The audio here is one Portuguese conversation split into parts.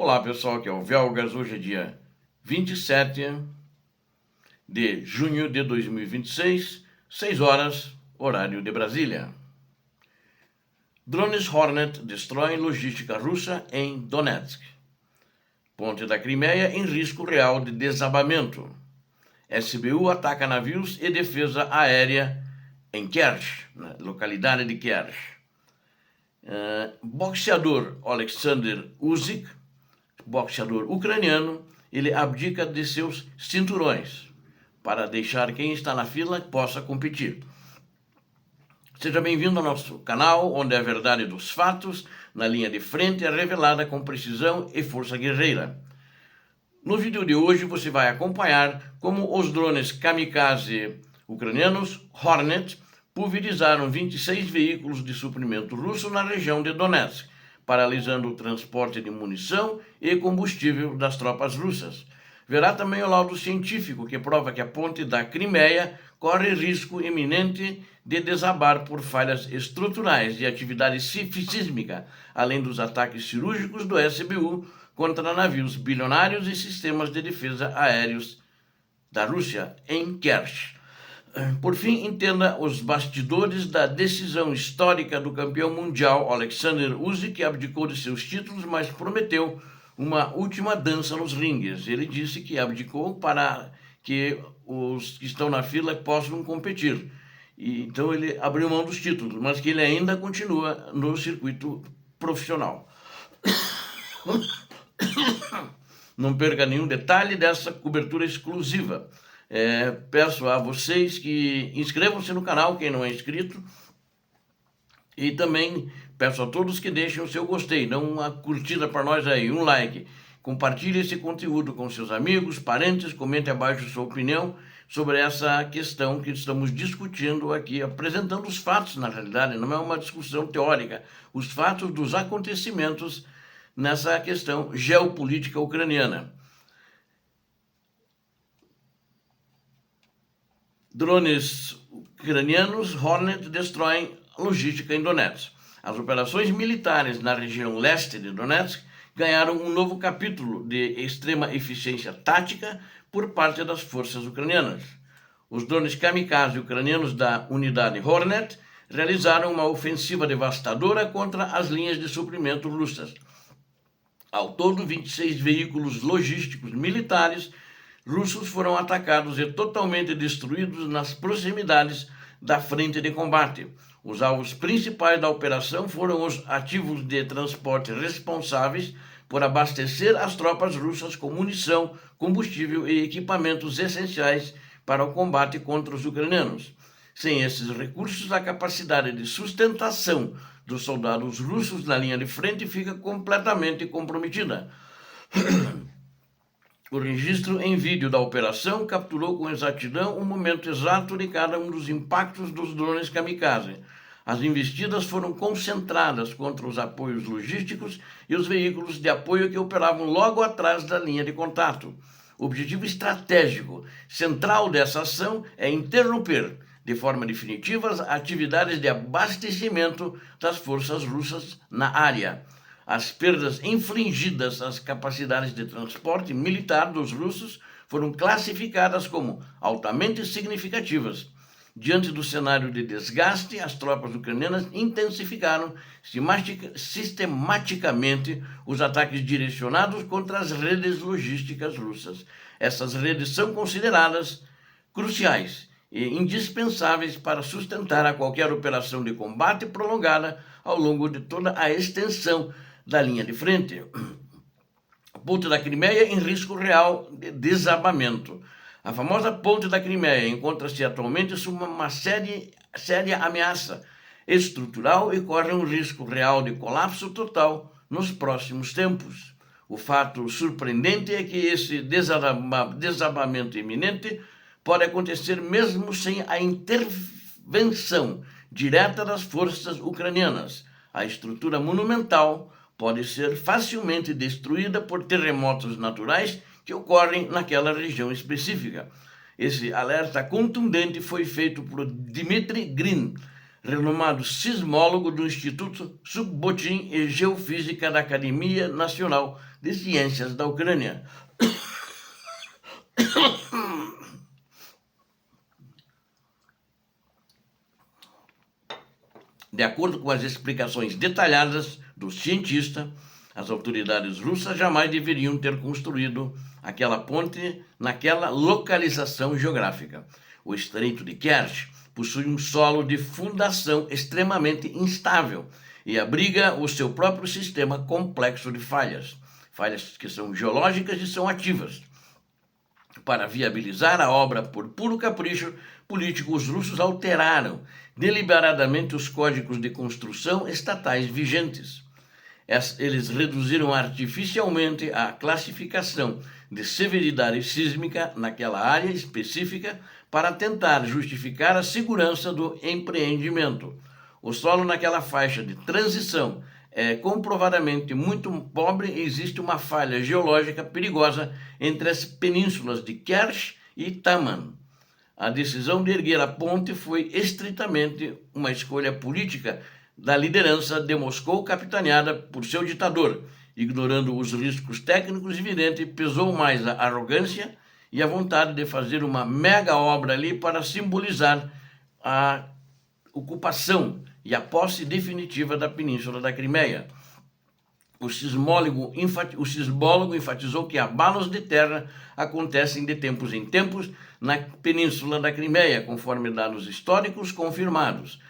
Olá pessoal, aqui é o Velgas. Hoje é dia 27 de junho de 2026, 6 horas, horário de Brasília. Drones Hornet destroem logística russa em Donetsk. Ponte da Crimeia em risco real de desabamento. SBU ataca navios e defesa aérea em Kerch, na localidade de Kerch. Boxeador Alexander Usyk, boxeador ucraniano, ele abdica de seus cinturões para deixar quem está na fila possa competir. Seja bem-vindo ao nosso canal, onde a verdade dos fatos, na linha de frente, é revelada com precisão e força guerreira. No vídeo de hoje você vai acompanhar como os drones kamikaze ucranianos Hornet pulverizaram 26 veículos de suprimento russo na região de Donetsk, paralisando o transporte de munição e combustível das tropas russas. Verá também o laudo científico que prova que a ponte da Crimeia corre risco iminente de desabar por falhas estruturais e atividade sísmica, além dos ataques cirúrgicos do SBU contra navios bilionários e sistemas de defesa aéreos da Rússia em Kerch. Por fim, entenda os bastidores da decisão histórica do campeão mundial Alexander Usyk, que abdicou de seus títulos, mas prometeu uma última dança nos ringues. Ele disse que abdicou para que os que estão na fila possam competir. Então ele abriu mão dos títulos, mas que ele ainda continua no circuito profissional. Não perca nenhum detalhe dessa cobertura exclusiva. Peço a vocês que inscrevam-se no canal, quem não é inscrito, e também peço a todos que deixem o seu gostei, dão uma curtida para nós aí, um like, compartilhe esse conteúdo com seus amigos, parentes, comente abaixo sua opinião sobre essa questão que estamos discutindo aqui, apresentando os fatos, na realidade, não é uma discussão teórica, os fatos dos acontecimentos nessa questão geopolítica ucraniana. Drones ucranianos Hornet destroem logística em Donetsk. As operações militares na região leste de Donetsk ganharam um novo capítulo de extrema eficiência tática por parte das forças ucranianas. Os drones kamikaze ucranianos da unidade Hornet realizaram uma ofensiva devastadora contra as linhas de suprimento russas. Ao todo, 26 veículos logísticos militares russos foram atacados e totalmente destruídos nas proximidades da frente de combate. Os alvos principais da operação foram os ativos de transporte responsáveis por abastecer as tropas russas com munição, combustível e equipamentos essenciais para o combate contra os ucranianos. Sem esses recursos, a capacidade de sustentação dos soldados russos na linha de frente fica completamente comprometida. O registro em vídeo da operação capturou com exatidão o momento exato de cada um dos impactos dos drones kamikaze. As investidas foram concentradas contra os apoios logísticos e os veículos de apoio que operavam logo atrás da linha de contato. O objetivo estratégico central dessa ação é interromper, de forma definitiva, as atividades de abastecimento das forças russas na área. As perdas infligidas às capacidades de transporte militar dos russos foram classificadas como altamente significativas. Diante do cenário de desgaste, as tropas ucranianas intensificaram sistematicamente os ataques direcionados contra as redes logísticas russas. Essas redes são consideradas cruciais e indispensáveis para sustentar a qualquer operação de combate prolongada ao longo de toda a extensão da linha de frente. A ponte da Crimeia em risco real de desabamento. A famosa ponte da Crimeia encontra-se atualmente sob uma séria ameaça estrutural e corre um risco real de colapso total nos próximos tempos. O fato surpreendente é que esse desabamento iminente pode acontecer mesmo sem a intervenção direta das forças ucranianas. A estrutura monumental pode ser facilmente destruída por terremotos naturais que ocorrem naquela região específica. Esse alerta contundente foi feito por Dmitry Green, renomado sismólogo do Instituto Subbotin e Geofísica da Academia Nacional de Ciências da Ucrânia. De acordo com as explicações detalhadas do cientista, as autoridades russas jamais deveriam ter construído aquela ponte naquela localização geográfica. O Estreito de Kerch possui um solo de fundação extremamente instável e abriga o seu próprio sistema complexo de falhas que são geológicas e são ativas. Para viabilizar a obra por puro capricho político, os russos alteraram deliberadamente os códigos de construção estatais vigentes. Eles reduziram artificialmente a classificação de severidade sísmica naquela área específica para tentar justificar a segurança do empreendimento. O solo naquela faixa de transição é comprovadamente muito pobre e existe uma falha geológica perigosa entre as penínsulas de Kerch e Taman. A decisão de erguer a ponte foi estritamente uma escolha política da liderança de Moscou, capitaneada por seu ditador. Ignorando os riscos técnicos evidentes, pesou mais a arrogância e a vontade de fazer uma mega obra ali para simbolizar a ocupação e a posse definitiva da Península da Crimeia. O sismólogo enfatizou que abalos de terra acontecem de tempos em tempos na Península da Crimeia, conforme dados históricos confirmados.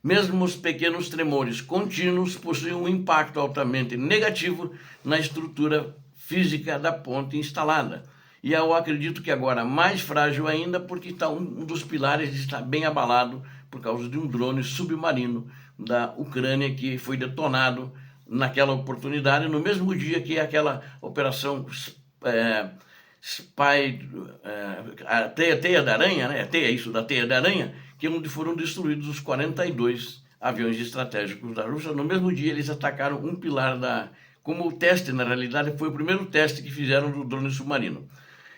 Mesmo os pequenos tremores contínuos possuem um impacto altamente negativo na estrutura física da ponte instalada. E eu acredito que agora mais frágil ainda, porque um dos pilares está bem abalado por causa de um drone submarino da Ucrânia que foi detonado naquela oportunidade, no mesmo dia que aquela operação a teia da aranha, né? Da teia da aranha, que é onde foram destruídos os 42 aviões estratégicos da Rússia. No mesmo dia eles atacaram um pilar como o teste, na realidade, foi o primeiro teste que fizeram do drone submarino.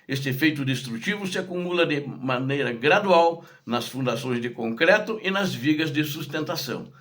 Este efeito destrutivo se acumula de maneira gradual nas fundações de concreto e nas vigas de sustentação.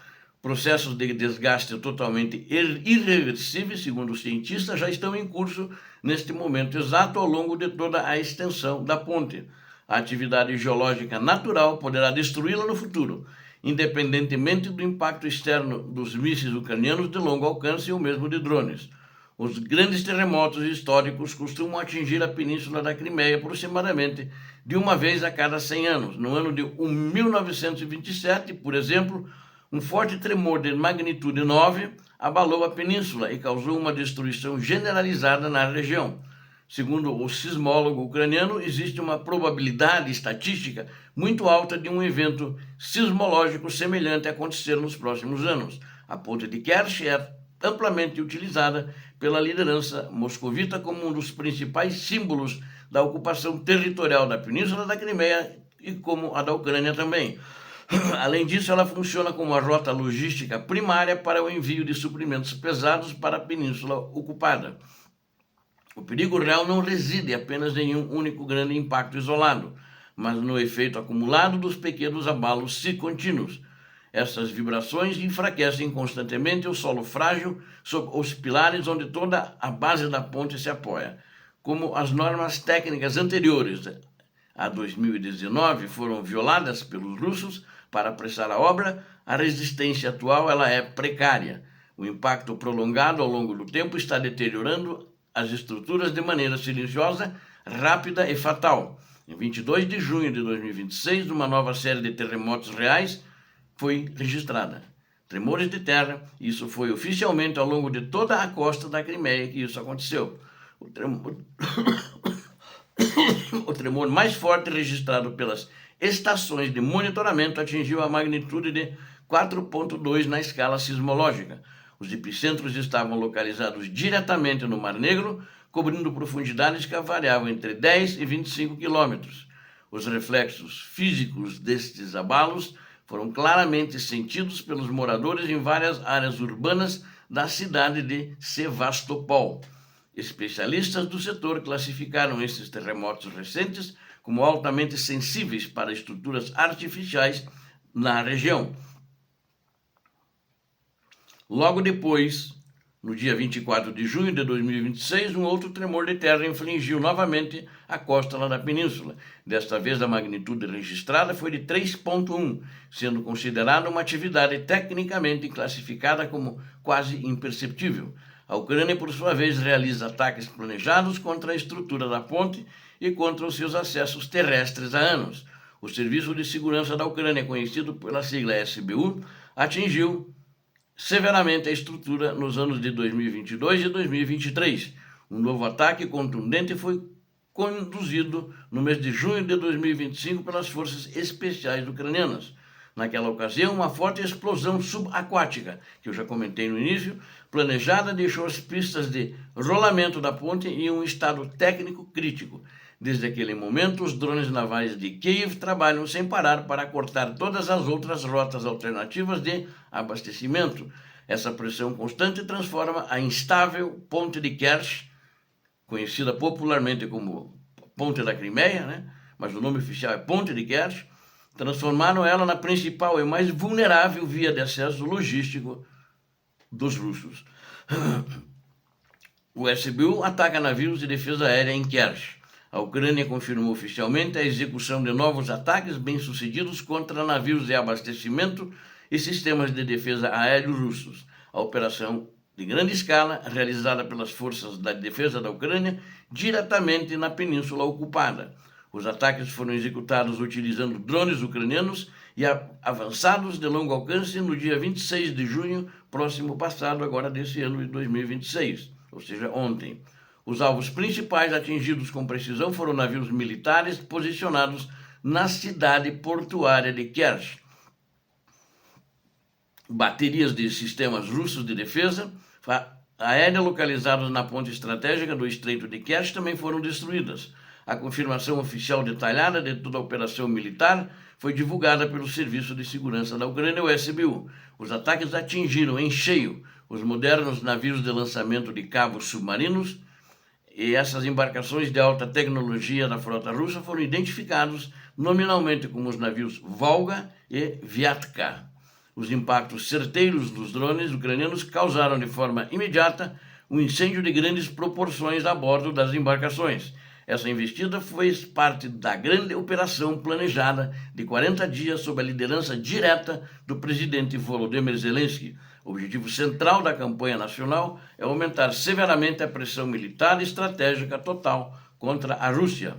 Processos de desgaste totalmente irreversíveis, segundo os cientistas, já estão em curso neste momento exato ao longo de toda a extensão da ponte. A atividade geológica natural poderá destruí-la no futuro, independentemente do impacto externo dos mísseis ucranianos de longo alcance ou mesmo de drones. Os grandes terremotos históricos costumam atingir a Península da Crimeia aproximadamente de uma vez a cada 100 anos. No ano de 1927, por exemplo, um forte tremor de magnitude 9 abalou a península e causou uma destruição generalizada na região. Segundo o sismólogo ucraniano, existe uma probabilidade estatística muito alta de um evento sismológico semelhante acontecer nos próximos anos. A ponte de Kerch é amplamente utilizada pela liderança moscovita como um dos principais símbolos da ocupação territorial da Península da Crimeia e como a da Ucrânia também. Além disso, ela funciona como a rota logística primária para o envio de suprimentos pesados para a península ocupada. O perigo real não reside apenas em um único grande impacto isolado, mas no efeito acumulado dos pequenos abalos contínuos. Essas vibrações enfraquecem constantemente o solo frágil sob os pilares onde toda a base da ponte se apoia. Como as normas técnicas anteriores a 2019 foram violadas pelos russos para apressar a obra, a resistência atual ela é precária. O impacto prolongado ao longo do tempo está deteriorando as estruturas de maneira silenciosa, rápida e fatal. Em 22 de junho de 2026, uma nova série de terremotos reais foi registrada. Tremores de terra, isso foi oficialmente ao longo de toda a costa da Crimeia que isso aconteceu. O tremor mais forte registrado pelas estações de monitoramento atingiu a magnitude de 4,2 na escala sismológica. Os epicentros estavam localizados diretamente no Mar Negro, cobrindo profundidades que variavam entre 10 e 25 quilômetros. Os reflexos físicos destes abalos foram claramente sentidos pelos moradores em várias áreas urbanas da cidade de Sevastopol. Especialistas do setor classificaram esses terremotos recentes como altamente sensíveis para estruturas artificiais na região. Logo depois, no dia 24 de junho de 2026, um outro tremor de terra infligiu novamente a costa lá da península. Desta vez, a magnitude registrada foi de 3,1, sendo considerada uma atividade tecnicamente classificada como quase imperceptível. A Ucrânia, por sua vez, realiza ataques planejados contra a estrutura da ponte e contra os seus acessos terrestres há anos. O Serviço de Segurança da Ucrânia, conhecido pela sigla SBU, atingiu severamente a estrutura nos anos de 2022 e 2023. Um novo ataque contundente foi conduzido no mês de junho de 2025 pelas forças especiais ucranianas. Naquela ocasião, uma forte explosão subaquática, que eu já comentei no início, planejada, deixou as pistas de rolamento da ponte em um estado técnico crítico. Desde aquele momento, os drones navais de Kiev trabalham sem parar para cortar todas as outras rotas alternativas de abastecimento. Essa pressão constante transforma a instável Ponte de Kerch, conhecida popularmente como Ponte da Crimeia, né? Mas o nome oficial é Ponte de Kerch, transformaram ela na principal e mais vulnerável via de acesso logístico dos russos. O SBU ataca navios de defesa aérea em Kerch. A Ucrânia confirmou oficialmente a execução de novos ataques bem-sucedidos contra navios de abastecimento e sistemas de defesa aéreo russos. A operação de grande escala, realizada pelas forças da defesa da Ucrânia, diretamente na península ocupada. Os ataques foram executados utilizando drones ucranianos e avançados de longo alcance no dia 26 de junho, próximo passado, agora desse ano de 2026, ou seja, ontem. Os alvos principais atingidos com precisão foram navios militares posicionados na cidade portuária de Kerch. Baterias de sistemas russos de defesa aérea localizadas na ponte estratégica do Estreito de Kerch também foram destruídas. A confirmação oficial detalhada de toda a operação militar foi divulgada pelo Serviço de Segurança da Ucrânia, o SBU. Os ataques atingiram em cheio os modernos navios de lançamento de cabos submarinos, e essas embarcações de alta tecnologia da frota russa foram identificados nominalmente como os navios Volga e Vyatka. Os impactos certeiros dos drones ucranianos causaram de forma imediata um incêndio de grandes proporções a bordo das embarcações. Essa investida fez parte da grande operação planejada de 40 dias sob a liderança direta do presidente Volodymyr Zelensky. O objetivo central da campanha nacional é aumentar severamente a pressão militar e estratégica total contra a Rússia.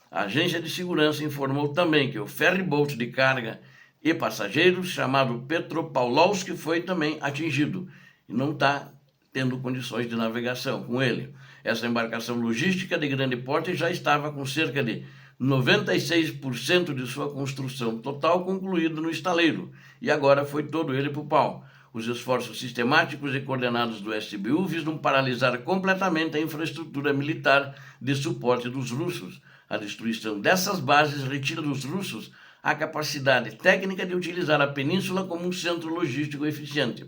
A agência de segurança informou também que o ferryboat de carga e passageiros, chamado Petropavlovsk, foi também atingido e não está tendo condições de navegação com ele. Essa embarcação logística de grande porte já estava com cerca de 96% de sua construção total concluída no estaleiro e agora foi todo ele para o pau. Os esforços sistemáticos e coordenados do SBU visam paralisar completamente a infraestrutura militar de suporte dos russos. A destruição dessas bases retira dos russos a capacidade técnica de utilizar a península como um centro logístico eficiente.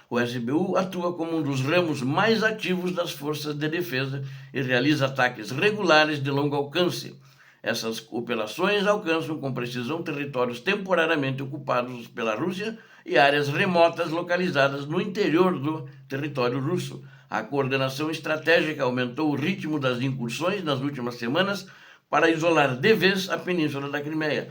O SBU atua como um dos ramos mais ativos das forças de defesa e realiza ataques regulares de longo alcance. Essas operações alcançam com precisão territórios temporariamente ocupados pela Rússia e áreas remotas localizadas no interior do território russo. A coordenação estratégica aumentou o ritmo das incursões nas últimas semanas para isolar de vez a Península da Crimeia.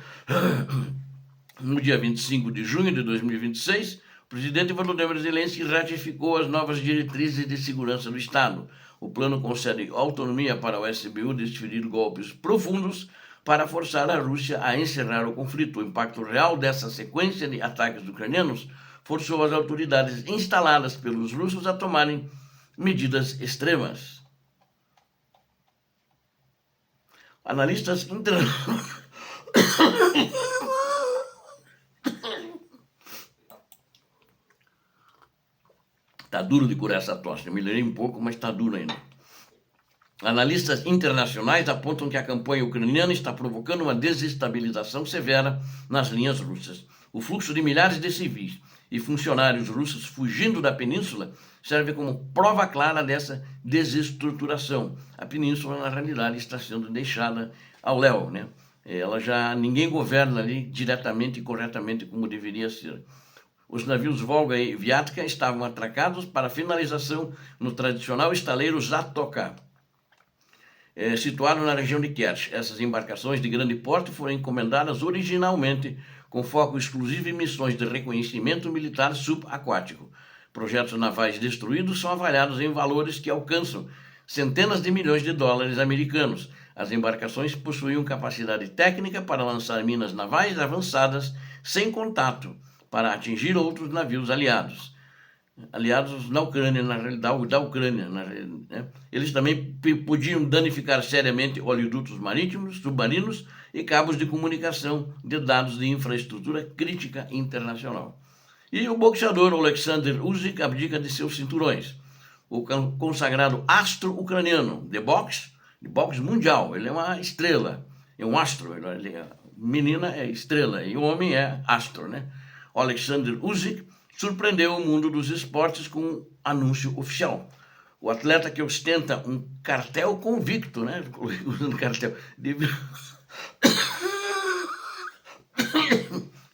No dia 25 de junho de 2026, o presidente Volodymyr Zelensky ratificou as novas diretrizes de segurança do Estado. O plano concede autonomia para o SBU desferir golpes profundos para forçar a Rússia a encerrar o conflito. O impacto real dessa sequência de ataques ucranianos forçou as autoridades instaladas pelos russos a tomarem medidas extremas. Analistas internacionais. Tá duro de curar essa tosse. Eu melhorei um pouco, mas está duro ainda. Analistas internacionais apontam que a campanha ucraniana está provocando uma desestabilização severa nas linhas russas. O fluxo de milhares de civis e funcionários russos fugindo da península serve como prova clara dessa desestruturação. A península, na realidade, está sendo deixada ao léu, né? Ninguém governa ali diretamente e corretamente como deveria ser. os navios Volga e Viatka estavam atracados para finalização no tradicional estaleiro Zatoka, situado na região de Kerch. Essas embarcações de grande porte foram encomendadas originalmente com foco exclusivo em missões de reconhecimento militar subaquático. Projetos navais destruídos são avaliados em valores que alcançam centenas de milhões de dólares americanos. As embarcações possuíam capacidade técnica para lançar minas navais avançadas sem contato para atingir outros navios aliados na Ucrânia, na realidade, da Ucrânia. Né? Eles também podiam danificar seriamente oleodutos marítimos, submarinos e cabos de comunicação de dados de infraestrutura crítica internacional. E o boxeador Alexander Usyk abdica de seus cinturões. O consagrado astro ucraniano de boxe mundial, ele é uma estrela, é um astro, menina é estrela e o homem é astro, né? O Alexander Usyk surpreendeu o mundo dos esportes com um anúncio oficial. O atleta que ostenta um cartel convicto, né? Usando cartel de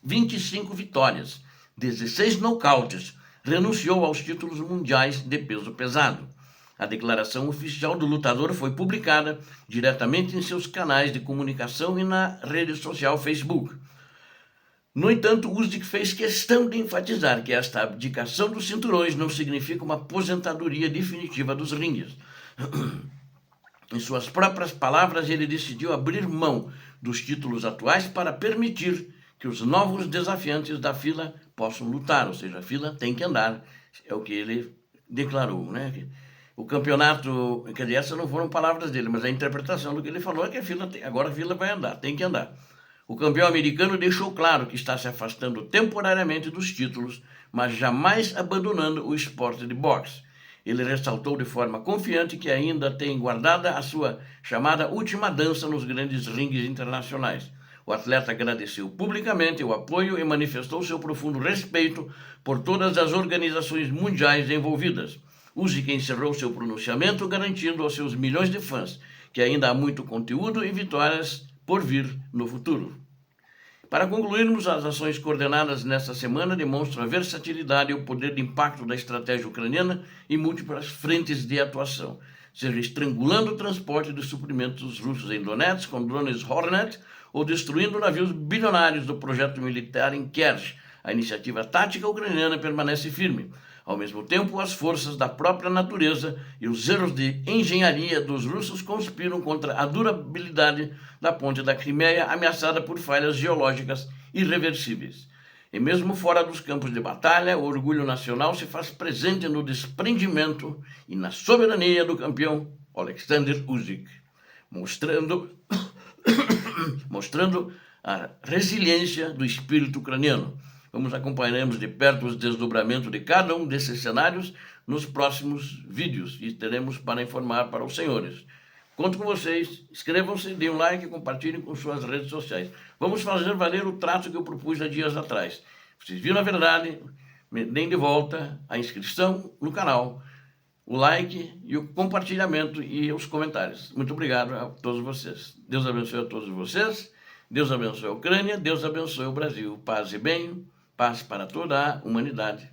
25 vitórias, 16 nocautes, renunciou aos títulos mundiais de peso pesado. A declaração oficial do lutador foi publicada diretamente em seus canais de comunicação e na rede social Facebook. No entanto, Usyk fez questão de enfatizar que esta abdicação dos cinturões não significa uma aposentadoria definitiva dos ringues. Em suas próprias palavras, ele decidiu abrir mão dos títulos atuais para permitir que os novos desafiantes da fila possam lutar, ou seja, a fila tem que andar, é o que ele declarou, né? O campeonato, quer dizer, essas não foram palavras dele, mas a interpretação do que ele falou é que agora a fila vai andar, tem que andar. O campeão americano deixou claro que está se afastando temporariamente dos títulos, mas jamais abandonando o esporte de boxe. Ele ressaltou de forma confiante que ainda tem guardada a sua chamada última dança nos grandes ringues internacionais. O atleta agradeceu publicamente o apoio e manifestou seu profundo respeito por todas as organizações mundiais envolvidas. Usyk encerrou seu pronunciamento garantindo aos seus milhões de fãs que ainda há muito conteúdo e vitórias por vir no futuro. Para concluirmos, as ações coordenadas nesta semana demonstram a versatilidade e o poder de impacto da estratégia ucraniana em múltiplas frentes de atuação, seja estrangulando o transporte de suprimentos russos em Donetsk com drones Hornet ou destruindo navios bilionários do projeto militar em Kerch. A iniciativa tática ucraniana permanece firme. Ao mesmo tempo, as forças da própria natureza e os erros de engenharia dos russos conspiram contra a durabilidade da ponte da Crimeia, ameaçada por falhas geológicas irreversíveis. E mesmo fora dos campos de batalha, o orgulho nacional se faz presente no desprendimento e na soberania do campeão Alexander Usyk, mostrando a resiliência do espírito ucraniano. Acompanharemos de perto os desdobramentos de cada um desses cenários nos próximos vídeos e teremos para informar para os senhores. Conto com vocês, inscrevam-se, deem um like e compartilhem com suas redes sociais. Vamos fazer valer o trato que eu propus há dias atrás. Vocês viram a verdade, deem de volta a inscrição no canal, o like e o compartilhamento e os comentários. Muito obrigado a todos vocês. Deus abençoe a todos vocês, Deus abençoe a Ucrânia, Deus abençoe o Brasil. Paz e bem. Paz para toda a humanidade.